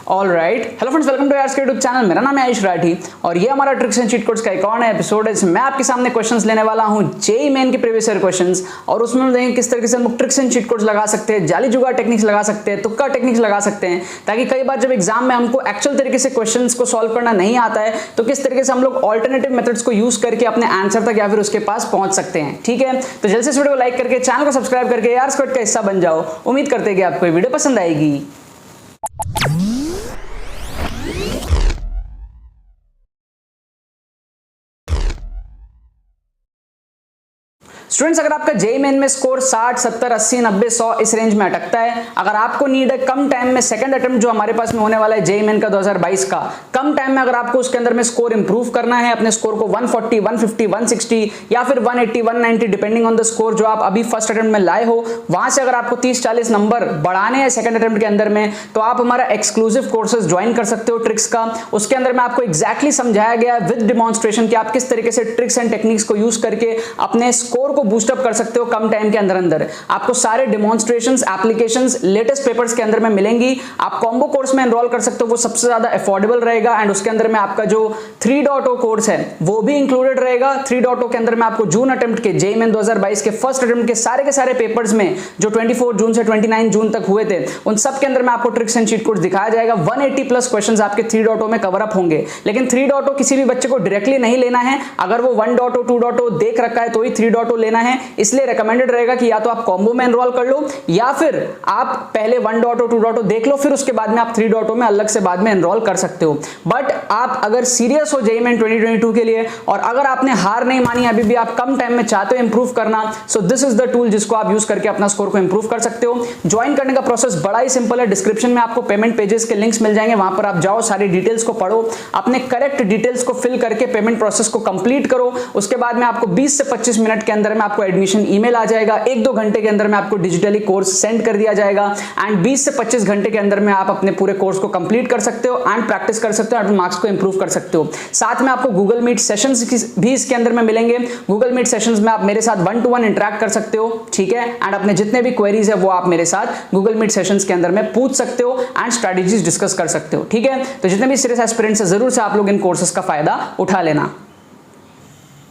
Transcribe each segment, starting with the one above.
Alright, hello friends, welcome two hours के YouTube channel. मेरा नाम है आयुष राठी और ये हमारा ट्रिक्स एंड चीट कोड्स का एक और नया एपिसोड है। इसमें मैं आपके सामने क्वेश्चंस लेने वाला हूं जेईई मेन के प्रीवियस ईयर क्वेश्चंस, और उसमें हम देखेंगे किस तरीके से हम ट्रिक्स एंड चीट कोड्स लगा सकते हैं, जाली जुगाड़ टेक्निक्स लगा सकते हैं, तुक्का टेक्निक्स लगा सकते हैं, ताकि कई बार जब एग्जाम में हमको एक्चुअल तरीके से क्वेश्चंस को सॉल्व करना नहीं आता है तो किस तरीके से हम लोग ऑल्टरनेटिव मेथड्स को यूज करके अपने आंसर तक या फिर उसके पास पहुंच सकते हैं। ठीक है, तो जल्द से इस वीडियो को लाइक करके चैनल को सब्सक्राइब करके यार स्क्वाड का हिस्सा बन जाओ। उम्मीद करते हैं कि आपको ये वीडियो पसंद आएगी। स्टूडेंट्स, अगर आपका जेईई मेन में स्कोर 60, 70, 80, 90, 100 इस रेंज में अटकता है, अगर आपको नीड है कम टाइम में सेकंड अटेम्प्ट जो हमारे पास में होने वाला है जेईई मेन का 2022 का, कम टाइम में अगर आपको उसके अंदर में स्कोर इंप्रूव करना है, अपने स्कोर को 140, 150, 160 या फिर 180, 190 डिपेंडिंग ऑन द स्कोर जो आप अभी फर्स्ट अटेम्प्ट में लाए हो, वहां से अगर आपको 30-40 नंबर बढ़ाने हैं सेकंड अटेम्प्ट के अंदर में, तो आप हमारा एक्सक्लूसिव कोर्सेज ज्वाइन कर सकते हो ट्रिक्स का। उसके अंदर में आपको एग्जैक्टली समझाया गया है विद डिमॉन्स्ट्रेशन कि आप किस तरीके से ट्रिक्स एंड टेक्निक्स को यूज करके अपने स्कोर को बूस्ट अप कर सकते हो कम टाइम के अंदर। आपको सारे डिमॉन्स्ट्रेशंस, एप्लीकेशंस लेटेस्ट पेपर्स के अंदर में मिलेंगी। आप कॉम्बो कोर्स में एनरोल कर सकते हो, वो सबसे ज्यादा अफोर्डेबल रहेगा, एंड उसके अंदर में आपका जो 3.0 कोर्स है वो भी इंक्लूडेड रहेगा। 3.0 के अंदर में आपको जून अटेम्प्ट के जेईई मेन 2022 के फर्स्ट अटेम्प्ट के सारे पेपर्स में जो 24 जून से 29 जून तक हुए थे, उन सब के अंदर में आपको ट्रिक्स एंड चीट कोड्स दिखाया जाएगा। 180 प्लस क्वेश्चंस आपके 3.0 में कवर अप होंगे, लेकिन 3.0 किसी भी बच्चे को डायरेक्टली नहीं लेना है। अगर वो 1.0, 2.0 देख रखा है तो ही 3.0 लेना है। इसलिए रिकमेंडेड रहेगा कि या तो आप कॉम्बो में एनरोल कर लो या फिर आप पहले 1.0, 2.0 देख लो, फिर उसके बाद में आप 3.0 में अलग से बाद में एनरोल कर सकते हो। बट आप अगर सीरियस हो जेईई मेन 2022 के लिए और अगर आपने हार नहीं मानी, अभी भी आप कम टाइम में चाहते हो इंप्रूव करना, so this is the tool जिसको आप यूज करके अपना स्कोर को इंप्रूव कर सकते हो। ज्वाइन करने का प्रोसेस बड़ा ही सिंपल है। डिस्क्रिप्शन में आपको पेमेंट पेजेस के लिंक्स मिल जाएंगे, वहां पर आप जाओ, सारी डिटेल्स को पढ़ो, अपने करेक्ट डिटेल्स को फिल करके पेमेंट प्रोसेस को कंप्लीट करो। उसके बाद में आपको 20 से 25 मिनट के अंदर में आपको एडमिशन ईमेल आ जाएगा। 1-2 घंटे के अंदर में आपको डिजिटली कोर्स सेंड कर दिया जाएगा, एंड 20 से 25 घंटे के अंदर में आप अपने पूरे कोर्स को कंप्लीट कर सकते हो एंड प्रैक्टिस कर सकते हो, अपने मार्क्स को इंप्रूव कर सकते हो। साथ में आपको गूगल मीट सेशंस भी इसके अंदर में मिलेंगे। गूगल मीट सेशंस में आप मेरे साथ 1-to-1 इंटरेक्ट कर सकते हो, ठीक है, एंड अपने जितने भी क्वेरीज है वो आप मेरे साथ गूगल मीट सेशंस के अंदर में पूछ सकते हो एंड स्ट्रेटजीज डिस्कस कर सकते हो। ठीक है, तो जितने भी सीरियस एस्पिरेंट्स है जरूर से आप लोग इन कोर्सेज का फायदा उठा लेना।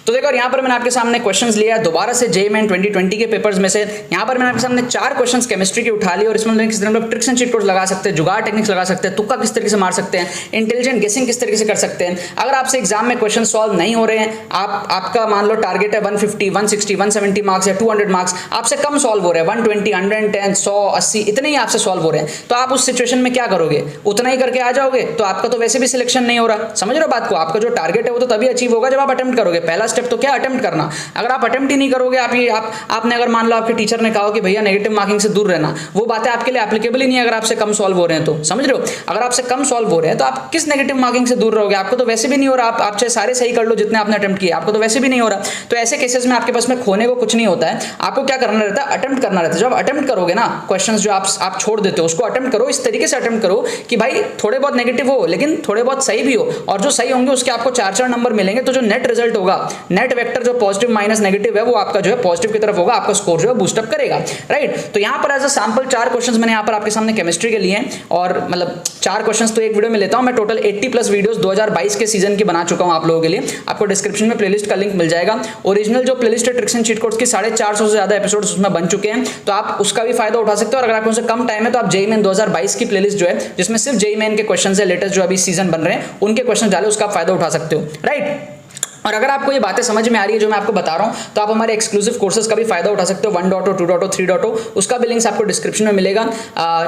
तो देखो, यहां पर मैंने आपके सामने क्वेश्चंस लिया दोबारा से जेईई मेन 2020 के पेपर्स में से। यहां पर मैंने आपके सामने 4 क्वेश्चंस केमिस्ट्री के उठा लिए और इसमें किस तरह हम लोग ट्रिक्स एंड चीट कोड्स लगा सकते हैं, जुगाड़ टेक्निक्स लगा सकते हैं, तुक्का किस तरीके से मार सकते हैं, इंटेलिजेंट गेसिंग किस तरीके से कर सकते हैं। अगर आपसे एग्जाम में क्वेश्चन सॉल्व नहीं हो रहे हैं, आपका मान लो टारगेट है 150, 160, 170 मार्क्स या 200 मार्क्स, आपसे कम सॉल्व हो रहे हैं, 120, 110, 100, 80 इतने ही आपसे सॉल्व हो रहे हैं, तो आप उस सिचुएशन में क्या करोगे? उतना ही करके आ जाओगे, तो आपका तो वैसे भी सिलेक्शन नहीं हो रहा। समझ रहे हो बात को? आपका जो टारगेट है वो तो तभी अचीव होगा जब आप अटेम्प्ट करोगे। पहला स्टेप तो क्या, अटेम्प्ट करना। अगर आप अटेम्प्ट ही नहीं करोगे, आपने अगर मान लो आपके टीचर ने कहा कि भैया नेगेटिव मार्किंग से दूर रहना, वो बातें आपके लिए एप्लीकेबल ही नहीं है अगर आपसे कम सॉल्व हो रहे हैं तो। समझ रहे हो? अगर आपसे कम सॉल्व हो रहे हैं तो आप किस नेगेटिव मार्किंग से दूर रहोगे? आपको तो वैसे भी नहीं हो रहा, आप चाहे सारे सही कर लो जितने आपने अटेम्प्ट किए, आपको तो वैसे भी नहीं हो रहा। तो ऐसे केसेस में आपके पास में खोने को कुछ नहीं होता है। आपको क्या करना रहता है? अटेम्प्ट करना रहता है। जब अटेम्प्ट करोगे ना, क्वेश्चंस जो आप छोड़ देते हो उसको अटेम्प्ट करो। इस तरीके से अटेम्प्ट करो कि भाई थोड़े बहुत नेगेटिव हो लेकिन थोड़े बहुत सही भी हो, और जो सही होंगे उसके आपको 4-4 नंबर मिलेंगे। तो जो नेट रिजल्ट होगा, नेट वेक्टर जो पॉजिटिव माइनस नेगेटिव है, वो आपका जो है पॉजिटिव की तरफ होगा, आपका स्कोर जो है बूस्ट अप करेगा। राइट, तो यहां पर एज अ सैंपल 4 क्वेश्चंस मैंने यहां पर आपके सामने केमिस्ट्री के लिए हैं, और मतलब 4 क्वेश्चंस तो एक वीडियो में लेता हूं मैं। टोटल 80 प्लस वीडियोस 2022 के सीजन की बना चुका हूं आप लोगों के लिए। आपको डिस्क्रिप्शन में प्लेलिस्ट का लिंक मिल जाएगा। ओरिजिनल जो प्लेलिस्ट है ट्रिक्स एंड चीट कोड्स की 450 से ज्यादा एपिसोड्स उसमें बन चुके हैं, तो आप उसका भी फायदा उठा सकते हो। और अगर आपको उससे कम टाइम है तो आप जेईई मेन 2022 की प्लेलिस्ट जो है, जिसमें सिर्फ जेईई मेन के क्वेश्चंस है, लेटेस्ट जो अभी सीजन बन रहे हैं उनके क्वेश्चन डाले, उसका फायदा उठा सकते हो। राइट, और अगर आपको ये बातें समझ में आ रही है जो मैं आपको बता रहा हूं, तो आप हमारे एक्सक्लूसिव कोर्सेज का भी फायदा उठा सकते हो। 1.0, 2.0, 3.0 उसका भी लिंक्स आपको डिस्क्रिप्शन में मिलेगा।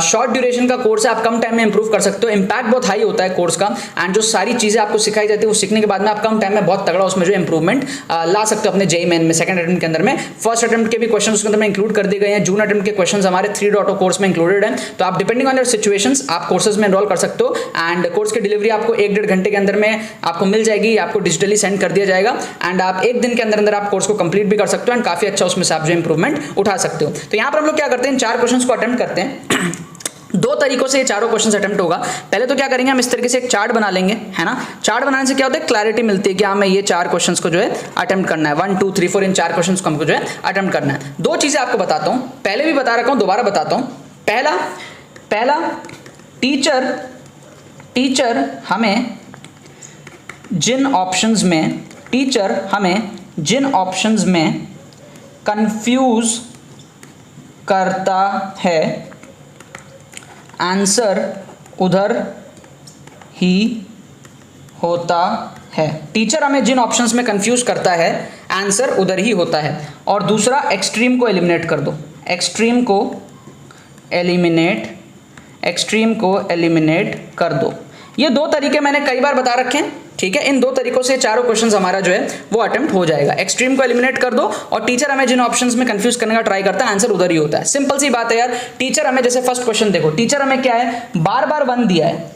शॉर्ट ड्यूरेशन का कोर्स है, आप कम टाइम में इंप्रूव कर सकते हो। इंपैक्ट बहुत हाई होता है कोर्स का, एंड जो सारी चीजें आपको सिखाई जाती है वो सीखने के बाद में आप कम टाइम में बहुत तगड़ा उसमें जो इंप्रूवमेंट ला सकते हो अपने जेईई मेन में सेकंड अटेम्प्ट के अंदर में। फर्स्ट अटेम्प्ट के भी क्वेश्चन उसके अंदर में इंक्लूड कर दिए गए हैं। जून अटेम्प्ट के क्वेश्चन हमारे 3.0 कोर्स में इंक्लूडेड है। तो आप डिपेंडिंग ऑन योर सिचुएशंस आप कोर्सेज में एनरोल कर सकते हो, एंड कोर्स की डिलीवरी आपको 1-1.5 घंटे के अंदर में आपको मिल जाएगी, आपको डिजिटली सेंड कर दिया जाएगा, एंड आप एक दिन के अंदर आप कोर्स को कंप्लीट भी कर सकते हो, एंड काफी अच्छा उसमें से आप जो इंप्रूवमेंट उठा सकते हो। तो यहां पर हम लोग क्या करते हैं, 4 क्वेश्चंस को अटेम्प्ट करते हैं। 2 तरीकों से ये चारों क्वेश्चंस अटेम्प्ट होगा। पहले तो क्या करेंगे, हम इस तरीके से एक चार्ट बना लेंगे, है ना। चार्ट बनाने से क्या होता है, क्लैरिटी मिलती है कि हाँ मैं ये 4 क्वेश्चंस को जो है अटेम्प्ट करना है, 1 2 3 4 इन 4 क्वेश्चंस को हमको जो है अटेम्प्ट करना है। 2 चीजें आपको बताता हूं, पहले भी बता रखा हूं, दोबारा बताता हूं। पहला टीचर टीचर हमें जिन ऑप्शंस में कंफ्यूज करता है आंसर उधर ही होता है। टीचर हमें जिन ऑप्शंस में कंफ्यूज करता है आंसर उधर ही होता है। और दूसरा, एक्सट्रीम को एलिमिनेट कर दो, एक्सट्रीम को एलिमिनेट कर दो। ये दो तरीके मैंने कई बार बता रखे हैं, ठीक है। इन दो तरीकों से चारों क्वेश्चंस हमारा जो है वो अटेम्प्ट हो जाएगा। एक्सट्रीम को एलिमिनेट कर दो और टीचर हमें जिन ऑप्शंस में कंफ्यूज करने का ट्राई करता है आंसर उधर ही होता है। सिंपल सी बात है यार। टीचर हमें, जैसे फर्स्ट क्वेश्चन देखो, टीचर हमें क्या है, बार बार 1 दिया है,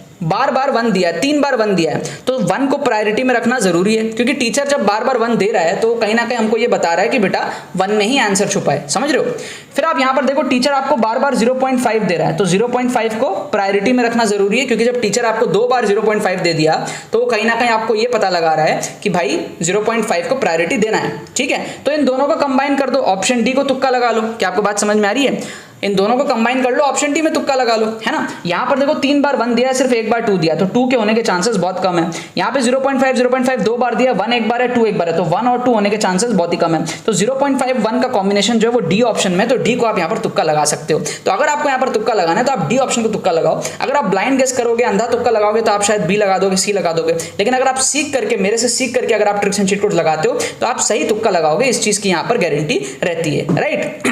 3 बार 1 दिया है, तो 1 को प्रायोरिटी में रखना जरूरी है, क्योंकि टीचर जब बार बार 1 दे रहा है तो कहीं ना कहीं हमको ये बता रहा है कि बेटा 1 में ही आंसर छुपा है, समझ रहे हो। फिर आप यहां पर देखो, टीचर आपको बार बार 0.5 दे रहा है, तो 0.5 को प्रायोरिटी में रखना जरूरी है, क्योंकि जब टीचर आपको 2 बार 0.5 दे दिया तो कहीं ना कहीं आपको ये पता लगा रहा है कि भाई 0.5 को प्रायोरिटी देना है, ठीक है। तो इन दोनों को कंबाइन कर दो, ऑप्शन डी को तुक्का लगा लो। क्या आपको बात समझ में आ रही है? इन दोनों को कंबाइन कर लो, ऑप्शन डी में तुक्का लगा लो, है ना। यहां पर देखो 3 बार 1 दिया है, सिर्फ 1 बार 2 दिया, तो 2 के होने के चांसेस बहुत कम है। यहां पे 0.5 2 बार दिया, 1 एक बार है, 2 एक बार है, तो 1 और 2 होने के चांसेस बहुत ही कम है। तो 0.5 1 का कॉम्बिनेशन जो है वो डी ऑप्शन में, तो डी को आप यहां पर तुक्का लगा सकते हो। तो अगर आपको यहां पर तुक्का लगाना है तो आप डी ऑप्शन को तुक्का लगाओ। अगर आप ब्लाइंड गेस करोगे, अंधा तुक्का लगाओगे, तो आप शायद बी लगा दोगे, सी लगा दोगे। लेकिन अगर आप सीख करके, मेरे से सीख करके अगर आप ट्रिक्स एंड चीट कोड लगाते हो तो आप सही तुक्का लगाओगे, इस चीज की यहां पर गारंटी रहती है, राइट।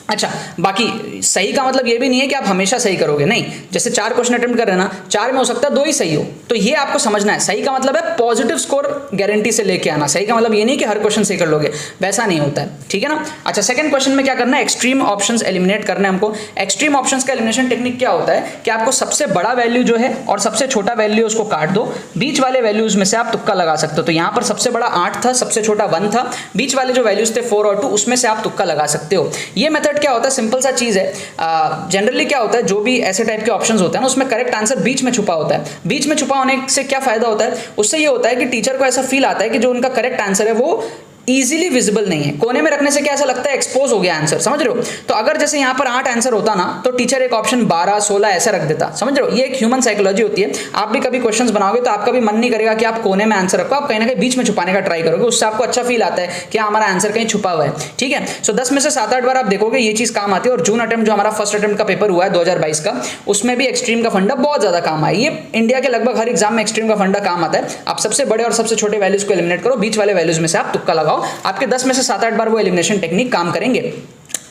अच्छा, बाकी सही का मतलब ये भी नहीं है कि आप हमेशा सही करोगे, नहीं। जैसे 4 क्वेश्चन अटेम्प्ट कर रहे हैं ना, 4 में हो सकता है 2 ही सही हो, तो ये आपको समझना है। सही का मतलब है पॉजिटिव स्कोर गारंटी से लेके आना। सही का मतलब ये नहीं कि हर क्वेश्चन सही कर लोगे, वैसा नहीं होता है, ठीक है ना। अच्छा, सेकंड क्वेश्चन में क्या करना है, एक्सट्रीम ऑप्शंस एलिमिनेट करना है हमको। एक्सट्रीम ऑप्शंस का एलिमिनेशन टेक्निक क्या होता है कि आपको सबसे बड़ा वैल्यू जो है और सबसे छोटा वैल्यू उसको काट दो, बीच वाले वैल्यूज में से आप तुक्का लगा सकते हो। तो यहां पर सबसे बड़ा 8 था, सबसे छोटा 1 था, बीच वाले जो वैल्यूज थे 4 और 2, उसमें से आप तुक्का लगा सकते हो। ये मेथड क्या होता है, सिंपल सा चीज है। जनरली क्या होता है, जो भी ऐसे टाइप के ऑप्शंस होते हैं ना, उसमें करेक्ट आंसर बीच में छुपा होता है। बीच में छुपा होने से क्या फायदा होता है, उससे ये होता है कि टीचर को ऐसा फील आता है कि जो उनका करेक्ट आंसर है वो इजीली विजिबल नहीं है। कोने में रखने से क्या ऐसा लगता है, एक्सपोज हो गया आंसर, समझ रहे हो। तो अगर जैसे यहां पर 8 आंसर होता ना, तो टीचर एक ऑप्शन 12 16 ऐसा रख देता, समझ रहे हो। ये एक ह्यूमन साइकोलॉजी होती है। आप भी कभी क्वेश्चंस बनाओगे तो आपका भी मन नहीं करेगा कि आप कोने में आंसर रखो, आप कहीं ना कहीं बीच में छुपाने का ट्राई करोगे, उससे आपको अच्छा फील आता है कि हमारा आंसर कहीं छुपा हुआ है, ठीक है। सो 10 में से 7-8 बार आप देखोगे ये चीज काम आती है। और जून अटेम्प्ट जो हमारा फर्स्ट अटेम्प्ट का पेपर हुआ है 2022 का, उसमें भी एक्सट्रीम का फंडा बहुत ज्यादा काम आया। ये इंडिया के लगभग हर एग्जाम में एक्सट्रीम का फंडा काम आता है। आप सबसे बड़े और सबसे छोटे वैल्यूज को एलिमिनेट करो, बीच वाले वैल्यूज में से आप तुक्का लगाओ, आपके 10 में से 7-8 बार वो एलिमिनेशन टेक्निक काम करेंगे।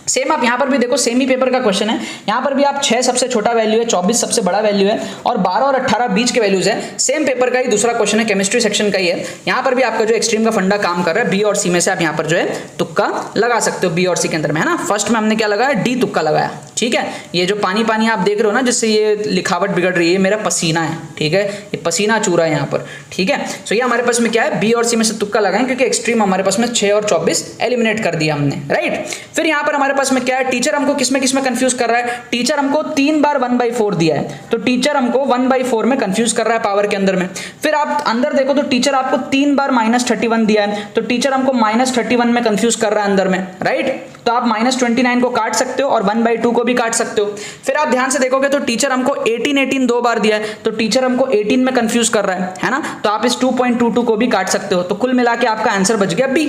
सेम आप यहां पर भी देखो, सेम ही पेपर का क्वेश्चन है। यहां पर भी आप 6 सबसे छोटा वैल्यू है, 24 सबसे बड़ा वैल्यू है और 12 और 18 बीच के वैल्यूज है। सेम पेपर का ही दूसरा क्वेश्चन है, केमिस्ट्री सेक्शन का ही है। यहां पर भी आपका जो एक्सट्रीम का फंडा काम कर रहा है, बी और सी में से आप यहां पर जो है तुक्का लगा सकते हो, बी और सी के अंदर में, है ना। फर्स्ट में हमने क्या लगाया, डी तुक्का लगाया, ठीक है। ये जो पानी पानी आप देख रहे हो ना, जिससे ये लिखावट बिगड़ रही है, मेरा पसीना है, ठीक है, ये पसीना चू रहा है यहाँ पर, ठीक है। सो ये हमारे पास में क्या है, बी और सी में से तुक्का लगाएं, क्योंकि एक्सट्रीम हमारे पास में 6 और 24 एलिमिनेट कर दिया हमने, राइट। फिर यहाँ पर हमारे पास में क्या है, टीचर हमको किसमें कंफ्यूज कर रहा है। टीचर हमको 3 बार 1/4 दिया है, तो टीचर हमको 1/4 में कंफ्यूज कर रहा है पावर के अंदर में। फिर आप अंदर देखो तो टीचर आपको 3 बार -31 दिया है, तो टीचर हमको -31 में कंफ्यूज कर रहा है अंदर में, राइट। तो आप -29 को काट सकते हो और 1/2 को भी काट सकते हो। फिर आप ध्यान से देखोगे तो टीचर हमको 18 2 बार दिया है, तो टीचर हमको 18 में कंफ्यूज कर रहा है ना। तो आप इस 2.22 को भी काट सकते हो। तो कुल मिला के आपका आंसर बच गया बी,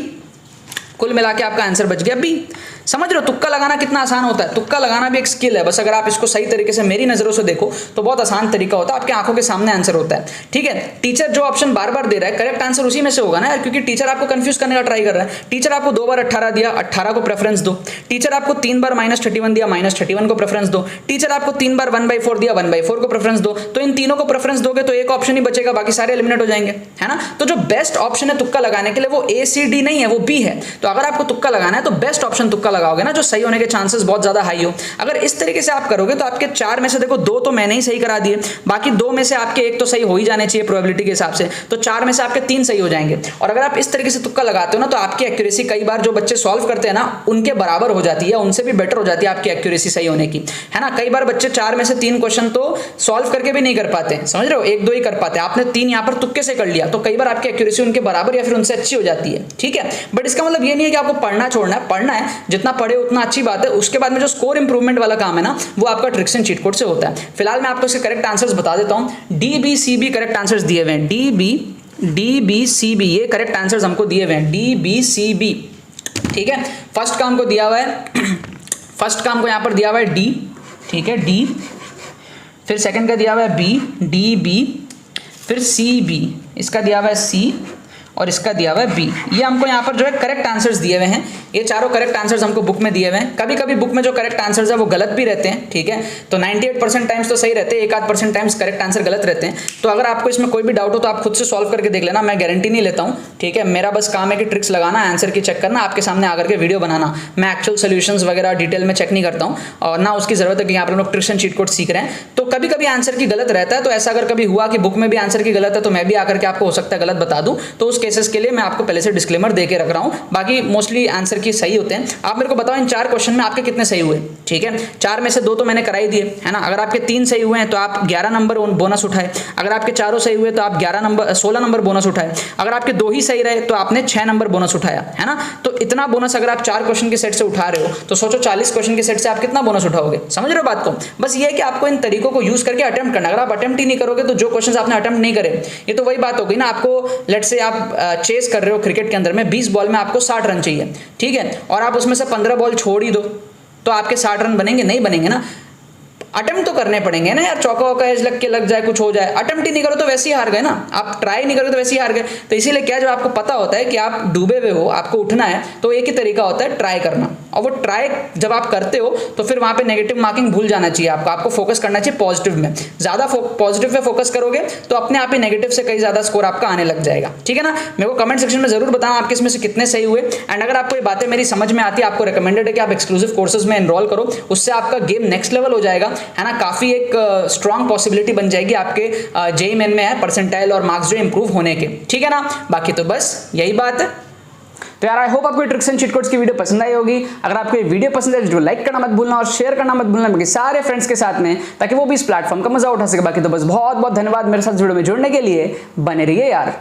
कुल मिला के आपका आंसर बच गया बी। समझ रहे हो, तुक्का लगाना कितना आसान होता है। तुक्का लगाना भी एक स्किल है, बस अगर आप इसको सही तरीके से मेरी नजरों से देखो तो बहुत आसान तरीका होता है, आपकी आंखों के सामने आंसर होता है, ठीक है। टीचर जो ऑप्शन बार बार दे रहा है, करेक्ट आंसर उसी में से होगा ना यार, क्योंकि टीचर आपको कंफ्यूज करने का ट्राई कर रहा है। टीचर आपको 2 बार 18 दिया, 18 को प्रेफरेंस दो। टीचर आपको 3 बार -31 दिया, -31 को प्रेफरेंस दो। टीचर आपको 3 बार 1/4 दिया, 1/4 को प्रेफरेंस दो। तो इन तीनों को प्रेफरेंस दोगे तो एक ऑप्शन ही बचेगा, बाकी सारे एलिमिनेट हो जाएंगे, है ना। तो जो बेस्ट ऑप्शन है तुक्का लगाने के लिए वो ACD नहीं है, वो बी है। तो अगर आपको तुक्का लगाना है तो बेस्ट ऑप्शन तुक्का लगाओगे ना, जो सही होने के चांसेस बहुत ज्यादा हाई हो। अगर इस तरीके से आप करोगे तो आपके 4 में से देखो 2 तो मैंने ही सही करा दिए, बाकी 2 में से आपके 1 तो सही हो ही जाने चाहिए प्रोबेबिलिटी के हिसाब से, तो 4 में से आपके 3 सही हो जाएंगे। और अगर आप इस तरीके से तुक्का लगाते हो ना, तो आपकी एक्यूरेसी कई बार जो बच्चे सॉल्व करते हैं ना, उनके बराबर हो जाती है, उनसे भी बेटर हो जाती है आपकी एक्यूरेसी सही होने की, है ना। कई बार बच्चे 4 में से 3 क्वेश्चन तो सॉल्व करके भी नहीं कर पाते, समझ रहे हो, 1-2 ही कर पाते। आपने 3 यहां पर तुक्के से कर लिया, तो कई बार आपकी एक्यूरेसी उनके बराबर या फिर उनसे अच्छी हो जाती है, ठीक है। बट इसका मतलब ये नहीं नहीं है कि आपको पढ़ना छोड़ना है, पढ़ना है, जितना पढ़े उतना अच्छी बात है। उसके बाद में जो स्कोर इंप्रूवमेंट वाला काम है ना, वो आपका ट्रिक्स एंड चीट कोड से होता है। फिलहाल मैं आपको इसके करेक्ट आंसर्स बता देता हूं। D B C B correct answers दिए हुए हैं, डी बी सी बी, ये करेक्ट आंसर्स हमको दिए हुए हैं, डी बी सी बी। ठीक है, फर्स्ट काम को दिया हुआ है, फर्स्ट काम को यहां पर दिया हुआ है डी, ठीक है, डी, फिर सेकंड का दिया हुआ है बी, डी बी, फिर सी बी, इसका दिया हुआ है सी, और इसका दिया हुआ है बी। ये हमको यहाँ पर जो है करेक्ट आंसर्स दिए हुए हैं, ये चारों करेक्ट आंसर्स हमको बुक में दिए हुए हैं। कभी कभी बुक में जो करेक्ट आंसर्स है वो गलत भी रहते हैं, ठीक है, तो 98% टाइम्स तो सही रहते हैं, 1-8% टाइम्स करेक्ट आंसर गलत रहते हैं। तो अगर आपको इसमें कोई भी डाउट हो तो आप खुद से सॉल्व करके देख लेना, मैं गारंटी नहीं लेता हूँ, ठीक है। मेरा बस काम है कि ट्रिक्स लगाना, आंसर की चेक करना, आपके सामने आकर के वीडियो बनाना। मैं एक्चुअल सोल्यूशंस वगैरह डिटेल में चेक नहीं करता हूँ, और ना उसकी जरूरत है कि आप लोग ट्रिक्स एंड चीट कोड सीख रहे हैं। तो कभी कभी आंसर की गलत रहता है, तो ऐसा अगर कभी हुआ कि बुक में भी आंसर की गलत है तो मैं भी आकर के आपको हो सकता है गलत बता दूं, तो उस केसेस के लिए मैं आपको पहले से डिस्क्लेमर देके रख रहा हूं। बाकी मोस्टली आंसर की सही होते हैं। आप मेरे को बताओ इन 4 क्वेश्चन में आपके कितने सही हुए, ठीक है। 4 में से 2 तो मैंने कराई दिए, है ना। अगर आपके 3 सही हुए हैं तो आप 11 नंबर बोनस उठाए, अगर आपके चारों सही हुए तो आप 16 नंबर बोनस उठाए, अगर आपके 2 ही सही रहे तो आपने 6 नंबर बोनस उठाया, है ना। तो इतना बोनस अगर आप 4 क्वेश्चन के सेट से उठा रहे हो तो सोचो 40 क्वेश्चन के सेट से आप कितना बोनस उठाओगे। समझ रहे हो बात को। बस ये है कि आपको इन तरीकों को यूज करके अटेम्प्ट करना। अगर आप अटेम्प्ट ही नहीं करोगे तो जो क्वेश्चन आपने अटेम्प्ट नहीं करे, ये तो वही बात हो गई ना। आपको लेट्स से आप चेस कर रहे हो क्रिकेट के अंदर में, 20 बॉल में आपको 60 रन चाहिए, ठीक है, और आप उसमें से 15 बॉल छोड़ ही दो तो आपके 60 रन बनेंगे? नहीं बनेंगे ना। अटेम्प्ट तो करने पड़ेंगे ना यार, चौका वौका एज लग के लग जाए, कुछ हो जाए। अटेम्प्ट ही नहीं करो तो वैसे ही हार गए ना, आप ट्राई नहीं करोगे तो वैसे ही हार गए। तो इसीलिए क्या, जब आपको पता होता है कि आप डूबे हुए हो, आपको उठना है, तो एक ही तरीका होता है ट्राई करना। और वो ट्राई जब आप करते हो तो फिर वहां पे नेगेटिव मार्किंग भूल जाना चाहिए आपको फोकस करना चाहिए पॉजिटिव में। ज्यादा पॉजिटिव पे फोकस करोगे तो अपने आप ही नेगेटिव से कई ज्यादा स्कोर आपका आने लग जाएगा, ठीक है ना। मेरे को कमेंट सेक्शन में जरूर बताना आपके इसमें से कितने सही हुए। एंड अगर आपको ये बातें मेरी समझ में आती है, आपको रिकमेंडेड है कि आप एक्सक्लूसिव कोर्सेज में एनरोल करो, उससे आपका गेम नेक्स्ट लेवल हो जाएगा, है ना। काफी एक स्ट्रॉन्ग पॉसिबिलिटी बन जाएगी आपके जेईई मेन में है परसेंटाइल और मार्क्स जो इंप्रूव होने के, ठीक है ना। बाकी तो बस यही बात है। तो यार आई होप आपको ट्रिक्स एंड चीट कोड्स की वीडियो पसंद आई होगी। अगर आपको ये वीडियो पसंद है तो लाइक करना मत भूलना और शेयर करना मत भूलना बाकी सारे फ्रेंड्स के साथ में, ताकि वो भी इस प्लेटफॉर्म का मजा उठा सके। बाकी तो बस बहुत बहुत धन्यवाद मेरे साथ वीडियो में जुड़ने के लिए। बने रहिए यार।